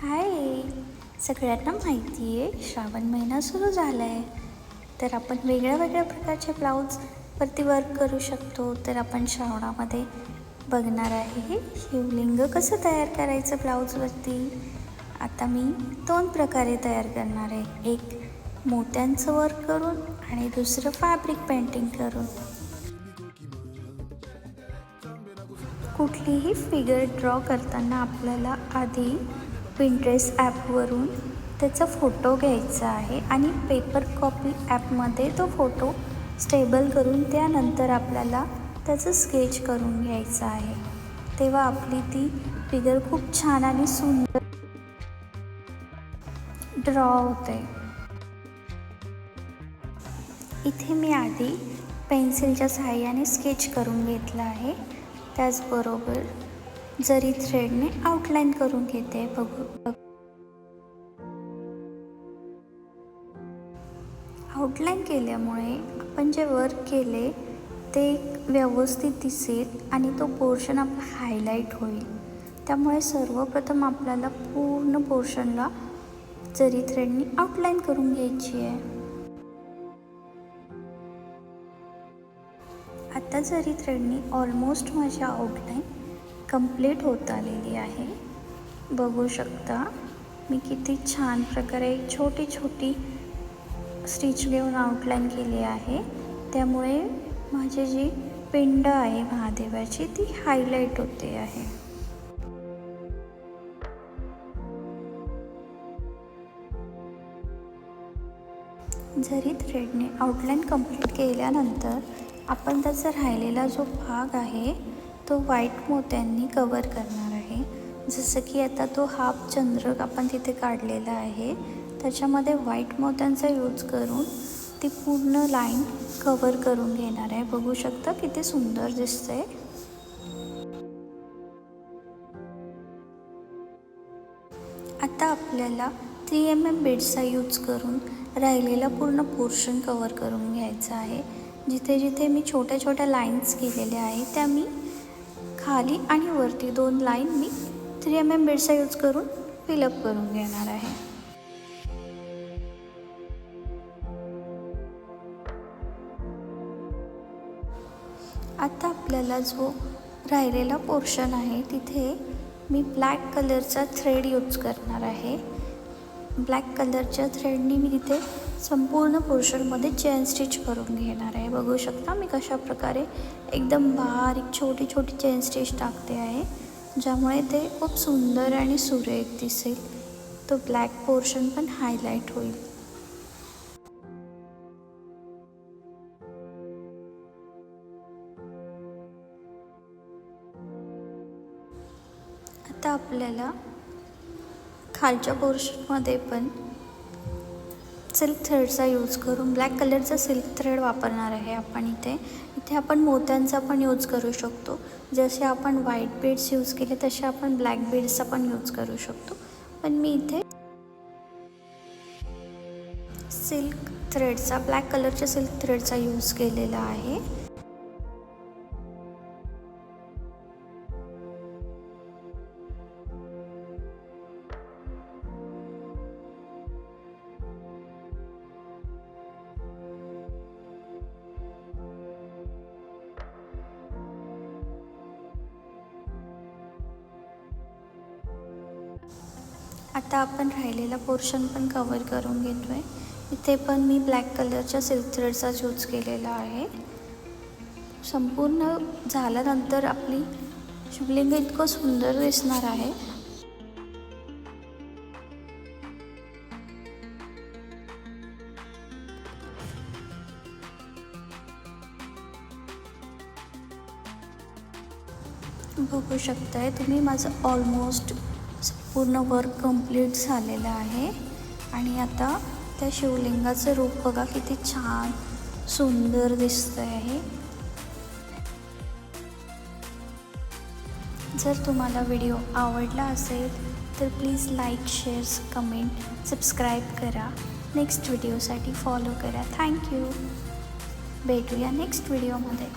हाय, सगळ्यांना माहिती आहे श्रावण महिना सुरू झाला आहे. तर आपण वेगळ्या वेगळ्या प्रकारचे ब्लाऊजवरती वर्क करू शकतो. तर आपण श्रावणामध्ये बघणार आहे शिवलिंग कसं तयार करायचं ब्लाऊजवरती. आता मी 2 प्रकारे तयार करणार आहे, एक मोत्यांचं वर्क करून आणि दुसरं फॅब्रिक पेंटिंग करून. कुठलीही फिगर ड्रॉ करताना आपल्याला आधी पिंट्रेस्ट ॲपवरून त्याचा फोटो घ्यायचा आहे आणि पेपर कॉपी ॲपमध्ये तो फोटो स्टेबल करून त्यानंतर आपल्याला त्याचं स्केच करून घ्यायचं आहे. तेव्हा आपली ती फिगर खूप छान आणि सुंदर ड्रॉ होते. इथे मी आधी पेन्सिलच्या सहाय्याने स्केच करून घेतलं आहे. त्याचबरोबर जरी थ्रेडने आउटलाईन करून घेते. आउटलाईन केल्यामुळे आपण जे वर्क केले ते व्यवस्थित दिसेल आणि तो पोर्शन आपला हायलाईट होईल. त्यामुळे सर्वप्रथम आपल्याला पूर्ण पोर्शनला जरी थ्रेडने आउटलाईन करून घ्यायची आहे. आता जरी थ्रेडने ऑलमोस्ट माझी आउटलाईन कंप्लीट होत आलेली आहे. बघू शकता मी किती छान प्रकारे छोटी छोटी स्टिच घेऊन आउटलाईन केली आहे. त्यामुळे माझी जी पिंड आहे महादेवाची ती हायलाईट होते आहे. जरी थ्रेडने आउटलाईन कंप्लीट केल्यानंतर आपण त्याचा राहिलेला जो भाग आहे तो व्हाईट मोत्यांनी कवर करणार आहे. जसं की आता तो हाफ चंद्र आपण तिथे काढलेला आहे, त्याच्यामध्ये व्हाईट मोत्यांचा यूज करून ती पूर्ण लाईन कवर करून घेणार आहे. बघू शकता किती सुंदर दिसते. आता आपल्याला 3mm बीड्सचा यूज करून राहिलेला पूर्ण पोर्शन कवर करून घ्यायचा आहे. जिथे जिथे मी छोट्या छोट्या लाईन्स केलेल्या आहेत त्या मी खाली आणि वरती 2 लाईन मी 3mm बीड्सचा यूज करून फिलअप करून घेणार आहे. आता आपल्याला जो राहिलेला पोर्शन आहे तिथे मी ब्लॅक कलरचा थ्रेड यूज करणार आहे. ब्लॅक कलरच्या थ्रेडनी मी तिथे संपूर्ण पोर्शनमध्ये चेन स्टिच करून घेणार आहे. बघू शकता मी कशा प्रकारे एकदम बारीक छोटी छोटी चेन स्टिच टाकते आहे, ज्यामुळे ते खूप सुंदर आणि सुरेख दिसेल. तो ब्लॅक पोर्शन पण हायलाईट होईल. आता आपल्याला खालच्या पोर्शनमध्ये पण सिल्क थ्रेडचा यूज करून ब्लॅक कलरचा सिल्क थ्रेड वापरणार आहे आपण. इथे आपण मोत्यांचा पण यूज करू शकतो. जसे आपण व्हाईट बीड्स यूज केले तसे आपण ब्लॅक बीड्सचा पण यूज करू शकतो. पण मी इथे सिल्क थ्रेडचा ब्लॅक कलरच्या सिल्क थ्रेडचा यूज केलेला आहे. आता आपण राहिलेला पोर्शन पण कवर करून घेतो आहे. इथे पण मी ब्लॅक कलरच्या सिल्क थ्रेडचाच यूज केलेला आहे. संपूर्ण झाल्यानंतर आपली शिवलिंग इतकं सुंदर दिसणार आहे. बघू शकताय तुम्ही माझं ऑलमोस्ट पूर्ण वर्क कंप्लीट झालेलं आहे. आणि आता त्या शिवलिंगाचं रूप बघा किती छान सुंदर दिसतं आहे. जर तुम्हाला व्हिडिओ आवडला असेल तर please like, shares, comment, subscribe करा. नेक्स्ट व्हिडिओसाठी फॉलो करा. थँक्यू. भेटूया नेक्स्ट व्हिडिओमध्ये.